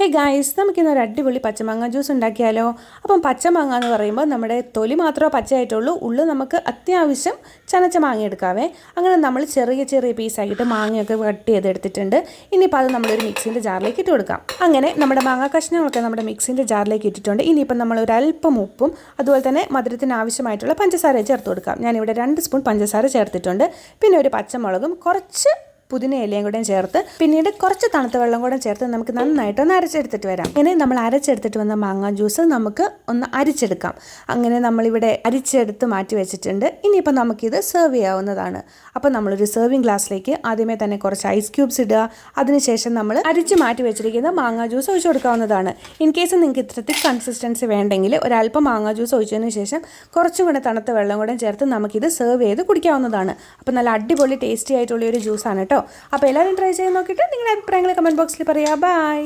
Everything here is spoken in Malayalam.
ഹേ ഗായ്സ്, നമുക്കിന്നൊരു അടിപൊളി പച്ചമാങ്ങ ജ്യൂസ് ഉണ്ടാക്കിയാലോ. അപ്പം പച്ചമാങ്ങ എന്ന് പറയുമ്പോൾ നമ്മുടെ തൊലി മാത്രമേ പച്ചയായിട്ടുള്ളൂ, ഉള്ളു നമുക്ക് അത്യാവശ്യം ചനച്ച മാങ്ങ എടുക്കാവേ. അങ്ങനെ നമ്മൾ ചെറിയ ചെറിയ പീസാക്കിയിട്ട് മാങ്ങയൊക്കെ കട്ട് ചെയ്തെടുത്തിട്ടുണ്ട്. ഇനിയിപ്പോൾ അത് നമ്മളൊരു മിക്സിൻ്റെ ജാറിലേക്ക് ഇട്ട് കൊടുക്കാം. അങ്ങനെ നമ്മുടെ മാങ്ങ കഷ്ണങ്ങളൊക്കെ നമ്മുടെ മിക്സിൻ്റെ ജാറിലേക്ക് ഇട്ടിട്ടുണ്ട്. ഇനിയിപ്പം നമ്മളൊരു അല്പം ഉപ്പും അതുപോലെ തന്നെ മധുരത്തിന് ആവശ്യമായിട്ടുള്ള പഞ്ചസാര ചേർത്ത് കൊടുക്കാം. ഞാനിവിടെ 2 സ്പൂൺ പഞ്ചസാര ചേർത്തിട്ടുണ്ട്. പിന്നെ ഒരു പച്ചമുളകും കുറച്ച് പുതിന ഇലയും കൂടെ ചേർത്ത് പിന്നീട് കുറച്ച് തണുത്ത വെള്ളം കൂടെ ചേർത്ത് നമുക്ക് നന്നായിട്ടൊന്ന് അരച്ചെടുത്തിട്ട് വരാം. അങ്ങനെ നമ്മൾ അരച്ചെടുത്തിട്ട് വന്ന മാങ്ങ ജ്യൂസ് നമുക്ക് ഒന്ന് അരിച്ചെടുക്കാം. അങ്ങനെ നമ്മളിവിടെ അരിച്ചെടുത്ത് മാറ്റി വെച്ചിട്ടുണ്ട്. ഇനിയിപ്പോൾ നമുക്കിത് സെർവ് ചെയ്യാവുന്നതാണ്. അപ്പോൾ നമ്മളൊരു സെർവിങ് ഗ്ലാസ്സിലേക്ക് ആദ്യമേ തന്നെ കുറച്ച് ഐസ് ക്യൂബ്സ് ഇടുക. അതിനുശേഷം നമ്മൾ അരിച്ച് മാറ്റി വെച്ചിരിക്കുന്ന മാങ്ങ ജ്യൂസ് ഒഴിച്ചു കൊടുക്കാവുന്നതാണ്. ഇൻ കേസ് നിങ്ങൾക്ക് ഇത്ര തിക്ക് കൺസിസ്റ്റൻസി വേണ്ടെങ്കിൽ ഒരല്പം മാങ്ങ ജ്യൂസ് ഒഴിച്ചതിന് ശേഷം കുറച്ചും കൂടെ തണുത്ത വെള്ളം കൂടെ ചേർത്ത് നമുക്കിത് സെർവ് ചെയ്ത് കുടിക്കാവുന്നതാണ്. അപ്പോൾ നല്ല അടിപൊളി ടേസ്റ്റി ആയിട്ടുള്ള ഒരു ജ്യൂസാണ് കേട്ടോ. അപ്പോൾ എല്ലാവരും ട്രൈ ചെയ്ത് നോക്കിയിട്ട് നിങ്ങളുടെ അഭിപ്രായങ്ങൾ കമൻറ്റ് ബോക്സിൽ പറയുക. ബൈ.